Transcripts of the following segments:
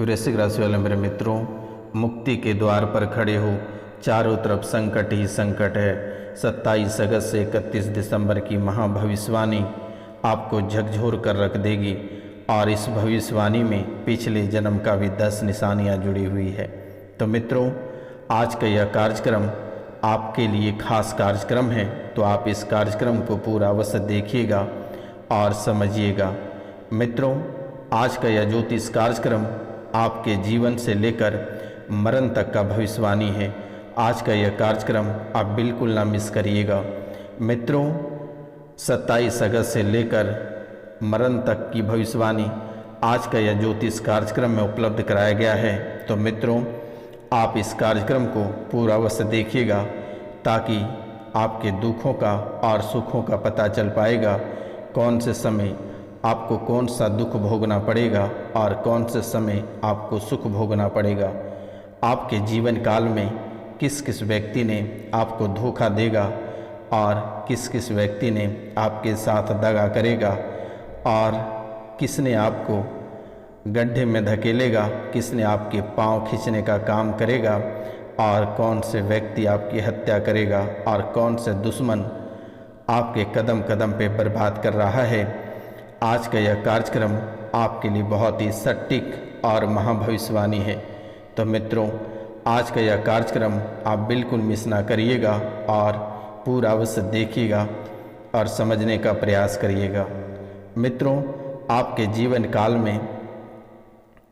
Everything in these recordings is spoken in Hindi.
वृश्चिक राशि वाले मेरे मित्रों, मुक्ति के द्वार पर खड़े हो। चारों तरफ संकट ही संकट है। 27 अगस्त से 31 दिसंबर की महाभविष्यवाणी आपको झकझोर कर रख देगी और इस भविष्यवाणी में पिछले जन्म का भी 10 निशानियाँ जुड़ी हुई है। तो मित्रों, आज का यह कार्यक्रम आपके लिए खास कार्यक्रम है, तो आप इस कार्यक्रम को पूरा अवश्य देखिएगा और समझिएगा। मित्रों, आज का यह ज्योतिष कार्यक्रम आपके जीवन से लेकर मरण तक का भविष्यवाणी है। आज का यह कार्यक्रम आप बिल्कुल ना मिस करिएगा। मित्रों, 27 अगस्त से लेकर मरण तक की भविष्यवाणी आज का यह ज्योतिष कार्यक्रम में उपलब्ध कराया गया है। तो मित्रों, आप इस कार्यक्रम को पूरा अवश्य देखिएगा ताकि आपके दुखों का और सुखों का पता चल पाएगा। कौन से समय आपको कौन सा दुख भोगना पड़ेगा और कौन से समय आपको सुख भोगना पड़ेगा। आपके जीवन काल में किस किस व्यक्ति ने आपको धोखा देगा और किस किस व्यक्ति ने आपके साथ दगा करेगा और किसने आपको गड्ढे में धकेलेगा, किसने आपके पांव खींचने का काम करेगा और कौन से व्यक्ति आपकी हत्या करेगा और कौन से दुश्मन आपके कदम कदम पे बर्बाद कर रहा है। आज का यह कार्यक्रम आपके लिए बहुत ही सटीक और महाभविष्यवाणी है। तो मित्रों, आज का यह कार्यक्रम आप बिल्कुल मिस ना करिएगा और पूरा अवश्य देखिएगा और समझने का प्रयास करिएगा। मित्रों, आपके जीवन काल में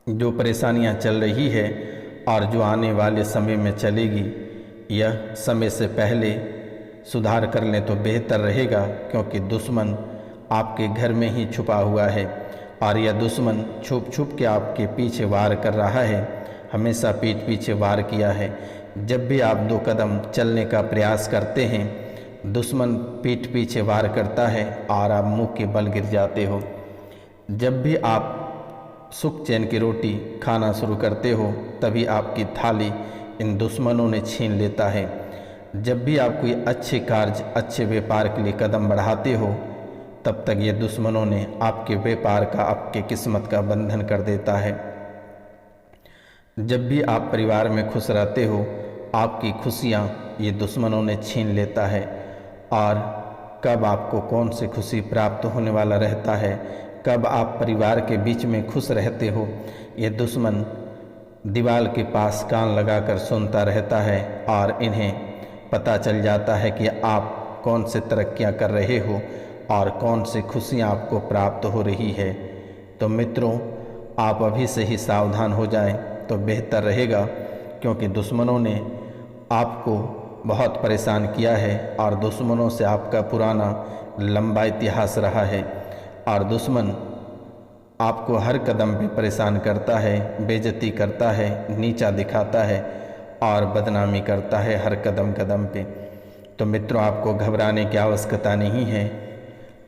जो परेशानियां चल रही है और जो आने वाले समय में चलेगी, यह समय से पहले सुधार कर लें तो बेहतर रहेगा, क्योंकि दुश्मन आपके घर में ही छुपा हुआ है और यह दुश्मन छुप छुप के आपके पीछे वार कर रहा है। हमेशा पीठ पीछे वार किया है। जब भी आप 2 कदम चलने का प्रयास करते हैं, दुश्मन पीठ पीछे वार करता है और आप मुंह के बल गिर जाते हो। जब भी आप सुख चैन की रोटी खाना शुरू करते हो, तभी आपकी थाली इन दुश्मनों ने छीन लेता है। जब भी आप कोई अच्छे कार्य, अच्छे व्यापार के लिए कदम बढ़ाते हो, तब तक ये दुश्मनों ने आपके व्यापार का, आपके किस्मत का बंधन कर देता है। जब भी आप परिवार में खुश रहते हो, आपकी खुशियाँ ये दुश्मनों ने छीन लेता है और कब आपको कौन सी खुशी प्राप्त होने वाला रहता है, कब आप परिवार के बीच में खुश रहते हो, ये दुश्मन दीवार के पास कान लगाकर सुनता रहता है और इन्हें पता चल जाता है कि आप कौन से तरक्कियां कर रहे हो और कौन सी खुशियां आपको प्राप्त हो रही है। तो मित्रों, आप अभी से ही सावधान हो जाएं तो बेहतर रहेगा, क्योंकि दुश्मनों ने आपको बहुत परेशान किया है और दुश्मनों से आपका पुराना लंबा इतिहास रहा है और दुश्मन आपको हर कदम पे परेशान करता है, बेइज्जती करता है, नीचा दिखाता है और बदनामी करता है हर कदम कदम पे। तो मित्रों, आपको घबराने की आवश्यकता नहीं है।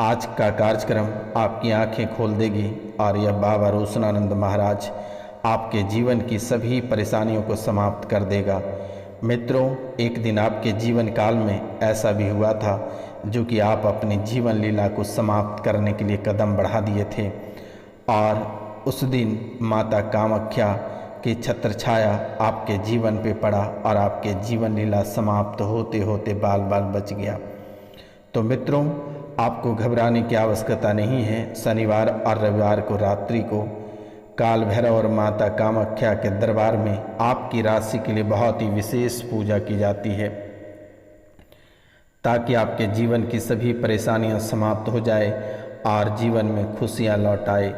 आज का कार्यक्रम आपकी आंखें खोल देगी और यह बाबा रोशनानंद महाराज आपके जीवन की सभी परेशानियों को समाप्त कर देगा। मित्रों, एक दिन आपके जीवन काल में ऐसा भी हुआ था जो कि आप अपनी जीवन लीला को समाप्त करने के लिए कदम बढ़ा दिए थे और उस दिन माता कामाख्या की छत्र छाया आपके जीवन पे पड़ा और आपके जीवन लीला समाप्त होते होते बाल बाल बच गया। तो मित्रों, आपको घबराने की आवश्यकता नहीं है। शनिवार और रविवार को रात्रि को काल भैरव और माता कामाख्या के दरबार में आपकी राशि के लिए बहुत ही विशेष पूजा की जाती है, ताकि आपके जीवन की सभी परेशानियां समाप्त हो जाए और जीवन में खुशियां लौट आए,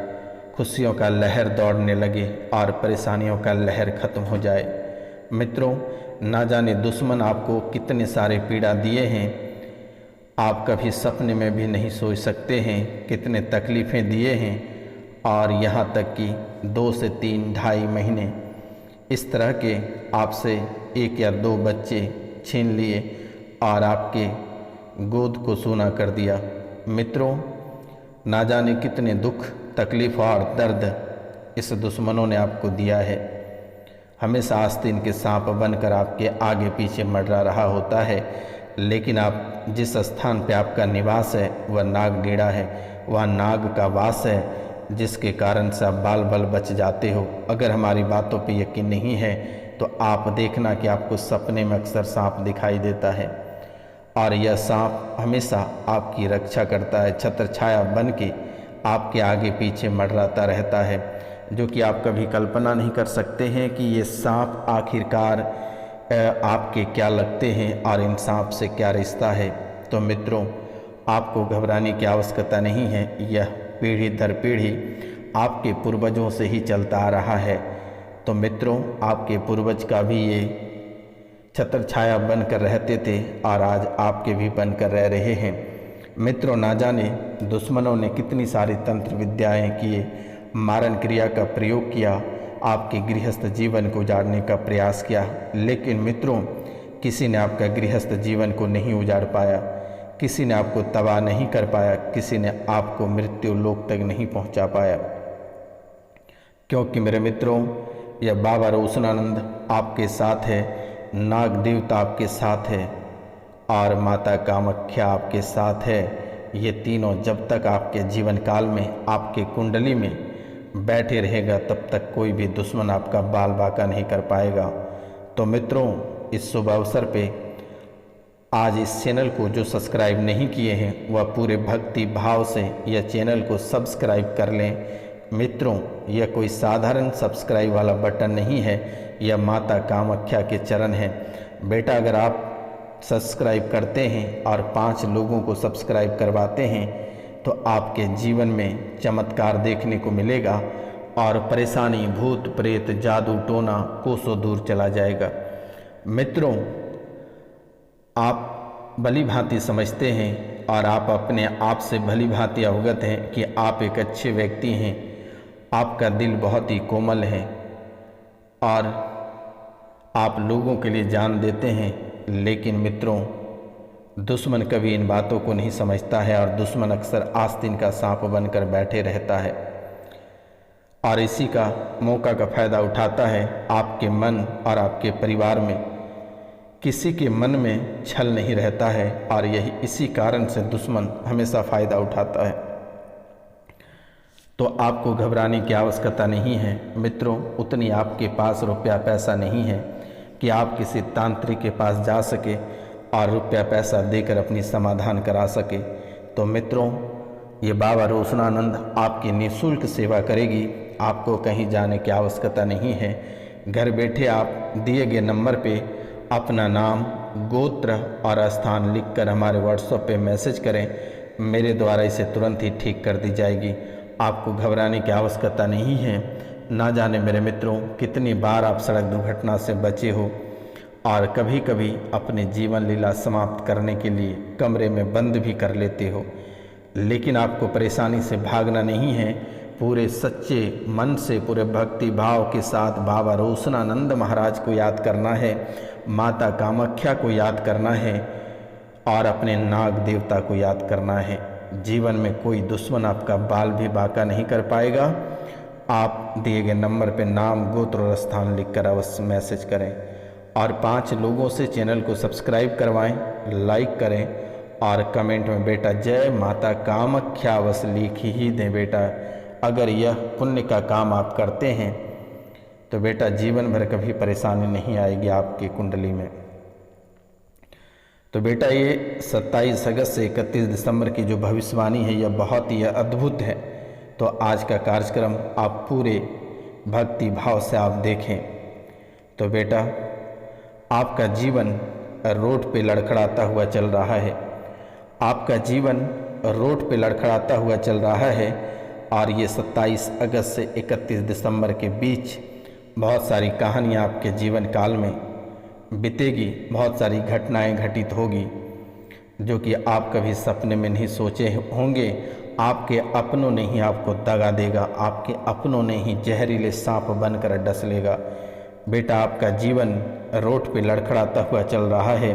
खुशियों का लहर दौड़ने लगे और परेशानियों का लहर खत्म हो जाए। मित्रों, ना जाने दुश्मन आपको कितने सारे पीड़ा दिए हैं, आप कभी सपने में भी नहीं सोच सकते हैं, कितने तकलीफ़ें दिए हैं और यहाँ तक कि 2 से 3 ढाई महीने इस तरह के आपसे 1 या 2 बच्चे छीन लिए और आपके गोद को सूना कर दिया। मित्रों, ना जाने कितने दुख, तकलीफ़ और दर्द इस दुश्मनों ने आपको दिया है। हमेशा आस्तीन के सांप बनकर आपके आगे पीछे मंडरा रहा होता है, लेकिन आप जिस स्थान पे आपका निवास है वह नाग डेड़ा है, वह नाग का वास है, जिसके कारण से आप बाल बाल बच जाते हो। अगर हमारी बातों पे यकीन नहीं है तो आप देखना कि आपको सपने में अक्सर सांप दिखाई देता है और यह सांप हमेशा आपकी रक्षा करता है, छत्र छाया बन के आपके आगे पीछे मंडराता रहता है, जो कि आप कभी कल्पना नहीं कर सकते हैं कि ये सांप आखिरकार आपके क्या लगते हैं और इन सांप से क्या रिश्ता है। तो मित्रों, आपको घबराने की आवश्यकता नहीं है, यह पीढ़ी दर पीढ़ी आपके पूर्वजों से ही चलता आ रहा है। तो मित्रों, आपके पूर्वज का भी ये छत्र छाया बनकर रहते थे और आज आपके भी बनकर रह रहे हैं। मित्रों, ना जाने दुश्मनों ने कितनी सारी तंत्र विद्याएं किए, मारण क्रिया का प्रयोग किया, आपके गृहस्थ जीवन को उजाड़ने का प्रयास किया, लेकिन मित्रों किसी ने आपका गृहस्थ जीवन को नहीं उजाड़ पाया, किसी ने आपको तबाह नहीं कर पाया, किसी ने आपको मृत्यु लोक तक नहीं पहुंचा पाया। क्योंकि मेरे मित्रों, यह बाबा रोशनानंद आपके साथ है, नाग देवता आपके साथ है और माता कामाख्या आपके साथ है। ये तीनों जब तक आपके जीवन काल में आपके कुंडली में बैठे रहेगा तब तक कोई भी दुश्मन आपका बाल बाका नहीं कर पाएगा। तो मित्रों, इस शुभ अवसर पे आज इस चैनल को जो सब्सक्राइब नहीं किए हैं वह पूरे भक्ति भाव से यह चैनल को सब्सक्राइब कर लें। मित्रों, यह कोई साधारण सब्सक्राइब वाला बटन नहीं है, यह माता कामाख्या के चरण हैं। बेटा, अगर आप सब्सक्राइब करते हैं और 5 लोगों को सब्सक्राइब करवाते हैं तो आपके जीवन में चमत्कार देखने को मिलेगा और परेशानी, भूत प्रेत, जादू टोना कोसों दूर चला जाएगा। मित्रों, आप भली भांति समझते हैं और आप अपने आप से भली भांति अवगत हैं कि आप एक अच्छे व्यक्ति हैं, आपका दिल बहुत ही कोमल है और आप लोगों के लिए जान देते हैं। लेकिन मित्रों, दुश्मन कभी इन बातों को नहीं समझता है और दुश्मन अक्सर आस्तीन का सांप बनकर बैठे रहता है और इसी का मौका का फायदा उठाता है। आपके मन और आपके परिवार में किसी के मन में छल नहीं रहता है और यही इसी कारण से दुश्मन हमेशा फ़ायदा उठाता है। तो आपको घबराने की आवश्यकता नहीं है मित्रों। उतनी आपके पास रुपया पैसा नहीं है कि आप किसी तांत्रिक के पास जा सके और रुपया पैसा देकर अपनी समाधान करा सके। तो मित्रों, ये बाबा रोशनानंद आपकी निःशुल्क सेवा करेगी, आपको कहीं जाने की आवश्यकता नहीं है। घर बैठे आप दिए गए नंबर पे अपना नाम, गोत्र और स्थान लिखकर हमारे व्हाट्सएप पे मैसेज करें, मेरे द्वारा इसे तुरंत ही ठीक कर दी जाएगी। आपको घबराने की आवश्यकता नहीं है। ना जाने मेरे मित्रों कितनी बार आप सड़क दुर्घटना से बचे हो और कभी कभी अपने जीवन लीला समाप्त करने के लिए कमरे में बंद भी कर लेते हो, लेकिन आपको परेशानी से भागना नहीं है। पूरे सच्चे मन से, पूरे भक्ति भाव के साथ बाबा रोशनानंद महाराज को याद करना है, माता कामाख्या को याद करना है और अपने नाग देवता को याद करना है। जीवन में कोई दुश्मन आपका बाल भी बाका नहीं कर पाएगा। आप दिए गए नंबर पे नाम, गोत्र और स्थान लिखकर अवश्य मैसेज करें और 5 लोगों से चैनल को सब्सक्राइब करवाएं, लाइक करें और कमेंट में बेटा जय माता कामाख्या अवश्य लिख ही दें। बेटा, अगर यह पुण्य का काम आप करते हैं तो बेटा जीवन भर कभी परेशानी नहीं आएगी आपकी कुंडली में। तो बेटा, ये 27 अगस्त से 31 दिसंबर की जो भविष्यवाणी है यह बहुत ही अद्भुत है। तो आज का कार्यक्रम आप पूरे भक्ति भाव से आप देखें। तो बेटा, आपका जीवन रोड पे लड़खड़ाता हुआ चल रहा है, आपका जीवन रोड पे लड़खड़ाता हुआ चल रहा है और ये 27 अगस्त से 31 दिसंबर के बीच बहुत सारी कहानियाँ आपके जीवन काल में बीतेगी, बहुत सारी घटनाएं घटित होगी जो कि आप कभी सपने में नहीं सोचे होंगे। आपके अपनों ने ही आपको दगा देगा, आपके अपनों ने ही जहरीले सांप बनकर डस लेगा। बेटा, आपका जीवन रोड पे लड़खड़ाता हुआ चल रहा है,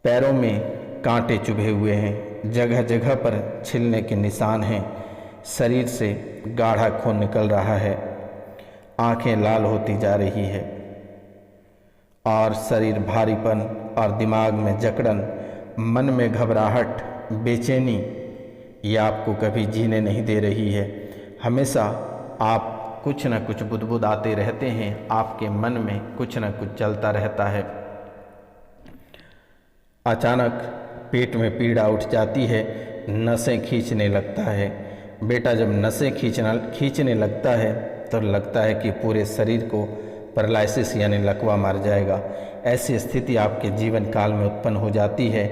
पैरों में कांटे चुभे हुए हैं, जगह जगह पर छिलने के निशान हैं, शरीर से गाढ़ा खून निकल रहा है, आंखें लाल होती जा रही है और शरीर भारीपन और दिमाग में जकड़न, मन में घबराहट, बेचैनी, ये आपको कभी जीने नहीं दे रही है। हमेशा आप कुछ न कुछ बुदबुदाते रहते हैं, आपके मन में कुछ न कुछ चलता रहता है। अचानक पेट में पीड़ा उठ जाती है, नसें खींचने लगता है। बेटा, जब नसें खींचने लगता है तो लगता है कि पूरे शरीर को पैरालिसिस यानी लकवा मार जाएगा। ऐसी स्थिति आपके जीवन काल में उत्पन्न हो जाती है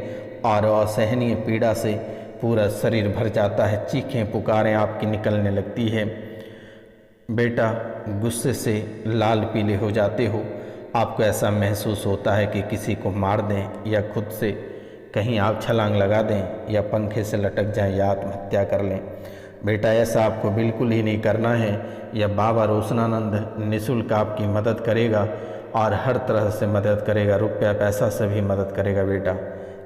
और असहनीय पीड़ा से पूरा शरीर भर जाता है। चीखें पुकारें आपकी निकलने लगती है। बेटा, गुस्से से लाल पीले हो जाते हो। आपको ऐसा महसूस होता है कि किसी को मार दें या खुद से कहीं आप छलांग लगा दें या पंखे से लटक जाएं या आत्महत्या कर लें। बेटा, ऐसा आपको बिल्कुल ही नहीं करना है। यह बाबा रोशनानंद निःशुल्क आपकी मदद करेगा और हर तरह से मदद करेगा, रुपया पैसा से भी मदद करेगा। बेटा,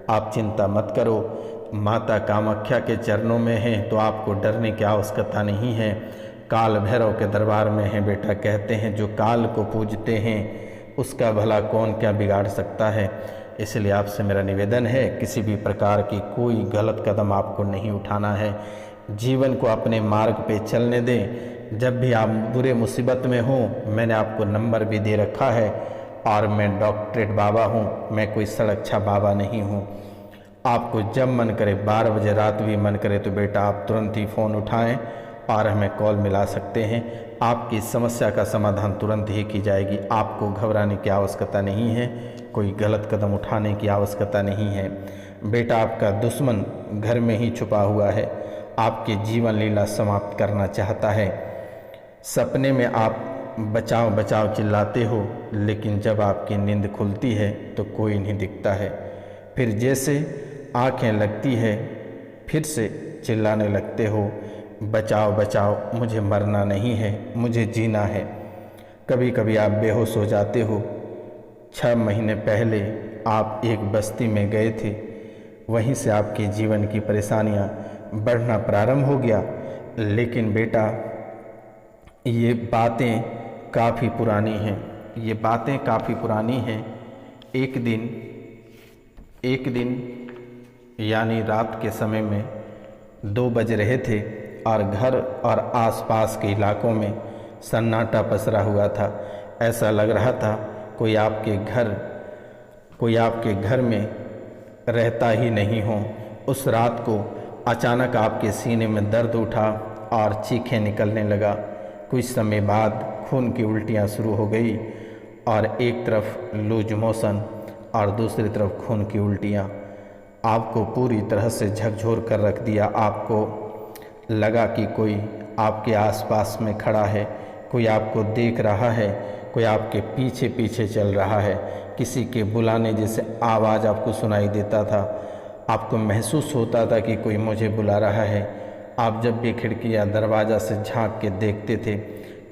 आप चिंता मत करो। माता कामाख्या के चरणों में हैं तो आपको डरने की आवश्यकता नहीं है। काल भैरव के दरबार में हैं। बेटा, कहते हैं जो काल को पूजते हैं उसका भला कौन क्या बिगाड़ सकता है। इसलिए आपसे मेरा निवेदन है, किसी भी प्रकार की कोई गलत कदम आपको नहीं उठाना है। जीवन को अपने मार्ग पे चलने दें। जब भी आप बुरे मुसीबत में हों, मैंने आपको नंबर भी दे रखा है और मैं डॉक्टरेट बाबा हूँ, मैं कोई सड़क बाबा नहीं हूँ। आपको जब मन करे, 12 बजे रात भी मन करे तो बेटा आप तुरंत ही फ़ोन उठाएं और हमें कॉल मिला सकते हैं। आपकी समस्या का समाधान तुरंत ही की जाएगी। आपको घबराने की आवश्यकता नहीं है, कोई गलत कदम उठाने की आवश्यकता नहीं है। बेटा, आपका दुश्मन घर में ही छुपा हुआ है, आपके जीवन लीला समाप्त करना चाहता है। सपने में आप बचाओ बचाओ चिल्लाते हो, लेकिन जब आपकी नींद खुलती है तो कोई नहीं दिखता है। फिर जैसे आंखें लगती है फिर से चिल्लाने लगते हो, बचाओ बचाओ, मुझे मरना नहीं है, मुझे जीना है। कभी कभी आप बेहोश हो जाते हो। 6 महीने पहले आप एक बस्ती में गए थे, वहीं से आपके जीवन की परेशानियां बढ़ना प्रारंभ हो गया। लेकिन बेटा, ये बातें काफ़ी पुरानी हैं, ये बातें काफ़ी पुरानी हैं। एक दिन यानी रात के समय में 2 बज रहे थे और घर और आसपास के इलाकों में सन्नाटा पसरा हुआ था। ऐसा लग रहा था कोई आपके घर में रहता ही नहीं हो। उस रात को अचानक आपके सीने में दर्द उठा और चीखें निकलने लगा। कुछ समय बाद खून की उल्टियाँ शुरू हो गई और एक तरफ लूज मोशन और दूसरी तरफ खून की उल्टियाँ। आपको पूरी तरह से झकझोर कर रख दिया। आपको लगा कि कोई आपके आसपास में खड़ा है, कोई आपको देख रहा है, कोई आपके पीछे पीछे चल रहा है। किसी के बुलाने जैसे आवाज़ आपको सुनाई देता था। आपको महसूस होता था कि कोई मुझे बुला रहा है। आप जब भी खिड़की या दरवाज़ा से झांक के देखते थे,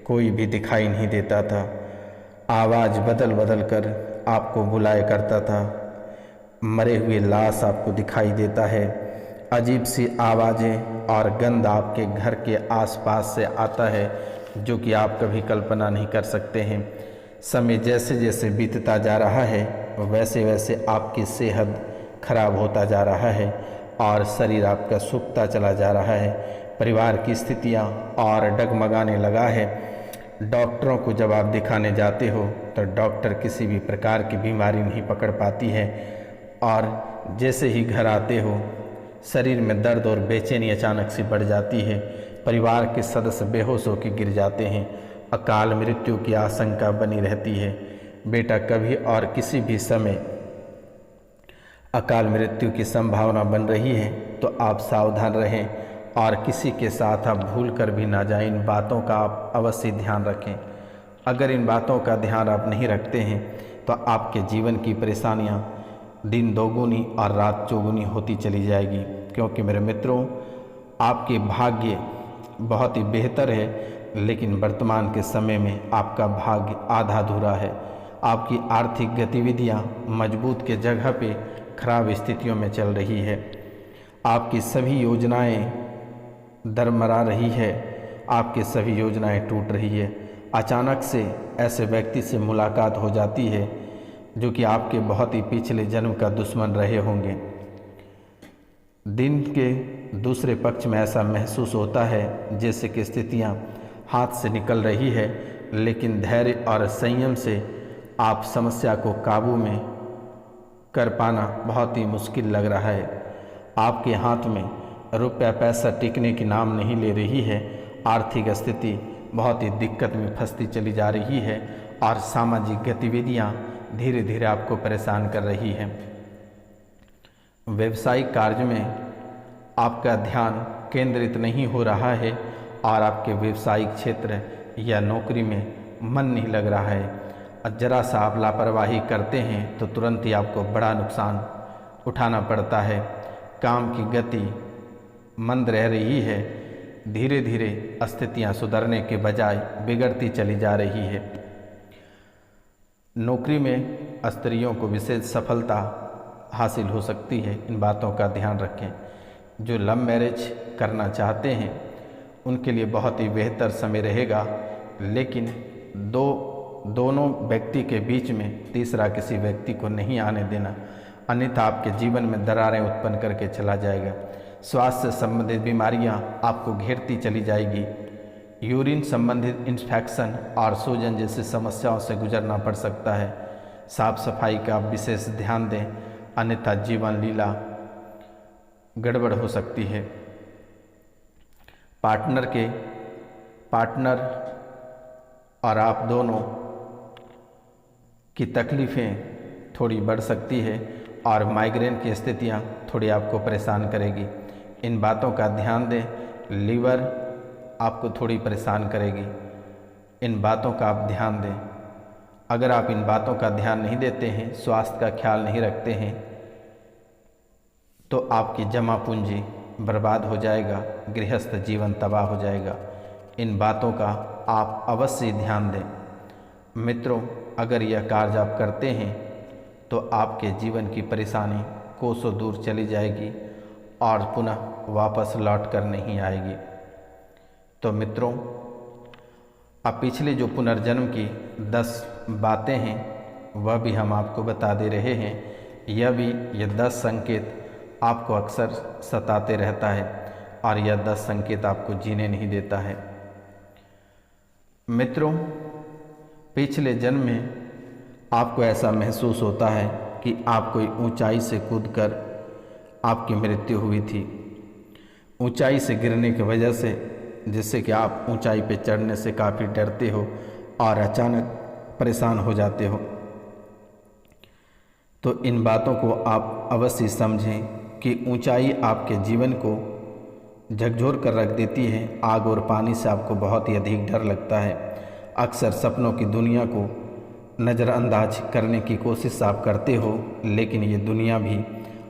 कोई भी दिखाई नहीं देता था। आवाज़ बदल बदल कर आपको बुलाया करता था। मरे हुए लाश आपको दिखाई देता है। अजीब सी आवाज़ें और गंध आपके घर के आसपास से आता है, जो कि आप कभी कल्पना नहीं कर सकते हैं। समय जैसे जैसे बीतता जा रहा है, वैसे वैसे आपकी सेहत खराब होता जा रहा है और शरीर आपका सूखता चला जा रहा है। परिवार की स्थितियाँ और डगमगाने लगा है। डॉक्टरों को जब आप दिखाने जाते हो तो डॉक्टर किसी भी प्रकार की बीमारी नहीं पकड़ पाती है और जैसे ही घर आते हो शरीर में दर्द और बेचैनी अचानक से बढ़ जाती है। परिवार के सदस्य बेहोश होकर गिर जाते हैं। अकाल मृत्यु की आशंका बनी रहती है। बेटा, कभी और किसी भी समय अकाल मृत्यु की संभावना बन रही है तो आप सावधान रहें और किसी के साथ आप भूल कर भी ना जाएं। इन बातों का आप अवश्य ध्यान रखें। अगर इन बातों का ध्यान आप नहीं रखते हैं तो आपके जीवन की परेशानियां दिन दोगुनी और रात चौगुनी होती चली जाएगी। क्योंकि मेरे मित्रों, आपके भाग्य बहुत ही बेहतर है, लेकिन वर्तमान के समय में आपका भाग्य आधा अधूरा है। आपकी आर्थिक गतिविधियां मजबूत के जगह पे खराब स्थितियों में चल रही है। आपकी सभी योजनाएं दरमरा रही है, आपकी सभी योजनाएं टूट रही है। अचानक से ऐसे व्यक्ति से मुलाकात हो जाती है जो कि आपके बहुत ही पिछले जन्म का दुश्मन रहे होंगे। दिन के दूसरे पक्ष में ऐसा महसूस होता है जैसे कि स्थितियां हाथ से निकल रही है, लेकिन धैर्य और संयम से आप समस्या को काबू में कर पाना बहुत ही मुश्किल लग रहा है। आपके हाथ में रुपया पैसा टिकने की नाम नहीं ले रही है। आर्थिक स्थिति बहुत ही दिक्कत में फंसती चली जा रही है और सामाजिक गतिविधियां धीरे धीरे आपको परेशान कर रही हैं। व्यवसायिक कार्य में आपका ध्यान केंद्रित नहीं हो रहा है और आपके व्यवसायिक क्षेत्र या नौकरी में मन नहीं लग रहा है। जरा सा आप लापरवाही करते हैं तो तुरंत ही आपको बड़ा नुकसान उठाना पड़ता है। काम की गति मंद रह रही है। धीरे धीरे स्थितियां सुधरने के बजाय बिगड़ती चली जा रही है। नौकरी में स्त्रियों को विशेष सफलता हासिल हो सकती है, इन बातों का ध्यान रखें। जो लव मैरिज करना चाहते हैं उनके लिए बहुत ही बेहतर समय रहेगा, लेकिन दोनों व्यक्ति के बीच में तीसरा किसी व्यक्ति को नहीं आने देना, अन्यथा आपके जीवन में दरारें उत्पन्न करके चला जाएगा। स्वास्थ्य से संबंधित बीमारियां आपको घेरती चली जाएगी। यूरिन संबंधित इन्फेक्शन और सूजन जैसी समस्याओं से गुजरना पड़ सकता है। साफ सफाई का आप विशेष ध्यान दें, अन्यथा जीवन लीला गड़बड़ हो सकती है। पार्टनर और आप दोनों की तकलीफ़ें थोड़ी बढ़ सकती है और माइग्रेन की स्थितियां थोड़ी आपको परेशान करेगी। इन बातों का ध्यान दें। लीवर आपको थोड़ी परेशान करेगी, इन बातों का आप ध्यान दें। अगर आप इन बातों का ध्यान नहीं देते हैं, स्वास्थ्य का ख्याल नहीं रखते हैं, तो आपकी जमा पूंजी बर्बाद हो जाएगा, गृहस्थ जीवन तबाह हो जाएगा। इन बातों का आप अवश्य ध्यान दें। मित्रों, अगर यह कार्य आप करते हैं तो आपके जीवन की परेशानी कोसों दूर चली जाएगी और पुनः वापस लौट कर नहीं आएगी। तो मित्रों, अब पिछले जो पुनर्जन्म की 10 बातें हैं वह भी हम आपको बता दे रहे हैं। ये 10 संकेत आपको अक्सर सताते रहता है और यह 10 संकेत आपको जीने नहीं देता है। मित्रों, पिछले जन्म में आपको ऐसा महसूस होता है कि आप कोई ऊंचाई से कूदकर आपकी मृत्यु हुई थी। ऊंचाई से गिरने की वजह से, जिससे कि आप ऊंचाई पे चढ़ने से काफ़ी डरते हो और अचानक परेशान हो जाते हो। तो इन बातों को आप अवश्य समझें कि ऊंचाई आपके जीवन को झकझोर कर रख देती है। आग और पानी से आपको बहुत ही अधिक डर लगता है। अक्सर सपनों की दुनिया को नज़रअंदाज करने की कोशिश आप करते हो, लेकिन ये दुनिया भी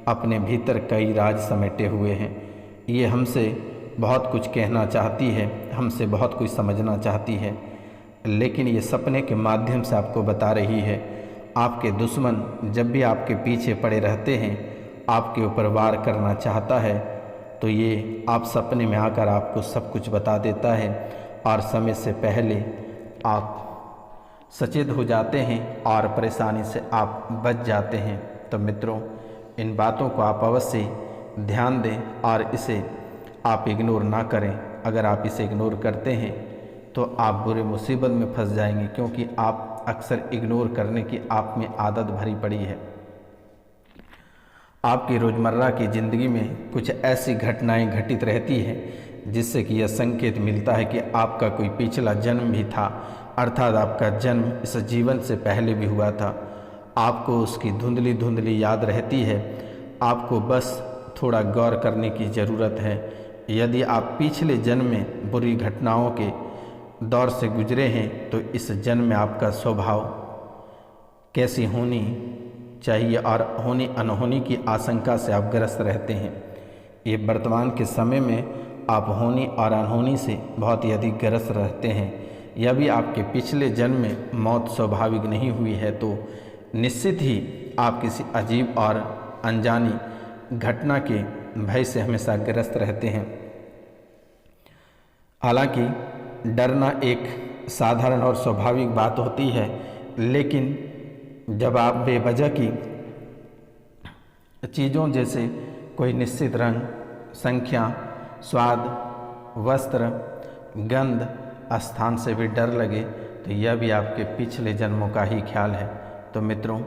अपने भीतर कई राज समेटे हुए हैं। ये हमसे बहुत कुछ कहना चाहती है, हमसे बहुत कुछ समझना चाहती है, लेकिन ये सपने के माध्यम से आपको बता रही है। आपके दुश्मन जब भी आपके पीछे पड़े रहते हैं, आपके ऊपर वार करना चाहता है, तो ये आप सपने में आकर आपको सब कुछ बता देता है और समय से पहले आप सचेत हो जाते हैं और परेशानी से आप बच जाते हैं। तो मित्रों, इन बातों को आप अवश्य ध्यान दें और इसे आप इग्नोर ना करें। अगर आप इसे इग्नोर करते हैं तो आप बुरे मुसीबत में फंस जाएंगे, क्योंकि आप अक्सर इग्नोर करने की आप में आदत भरी पड़ी है। आपकी रोज़मर्रा की ज़िंदगी में कुछ ऐसी घटनाएं घटित रहती हैं जिससे कि यह संकेत मिलता है कि आपका कोई पिछला जन्म भी था, अर्थात आपका जन्म इस जीवन से पहले भी हुआ था। आपको उसकी धुंधली धुंधली याद रहती है। आपको बस थोड़ा गौर करने की ज़रूरत है। यदि आप पिछले जन्म में बुरी घटनाओं के दौर से गुजरे हैं तो इस जन्म में आपका स्वभाव कैसी होनी चाहिए और होनी अनहोनी की आशंका से आप ग्रस्त रहते हैं। ये वर्तमान के समय में आप होनी और अनहोनी से बहुत ही अधिक ग्रस्त रहते हैं। यह भी आपके पिछले जन्म में मौत स्वाभाविक नहीं हुई है तो निश्चित ही आप किसी अजीब और अनजानी घटना के भय से हमेशा ग्रस्त रहते हैं। हालांकि डरना एक साधारण और स्वाभाविक बात होती है, लेकिन जब आप बेवजह की चीज़ों जैसे कोई निश्चित रंग, संख्या, स्वाद, वस्त्र, गंध, स्थान से भी डर लगे तो यह भी आपके पिछले जन्मों का ही ख्याल है। तो मित्रों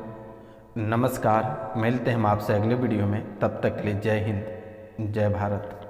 नमस्कार, मिलते हैं हम आपसे अगले वीडियो में। तब तक के लिए जय हिंद, जय भारत।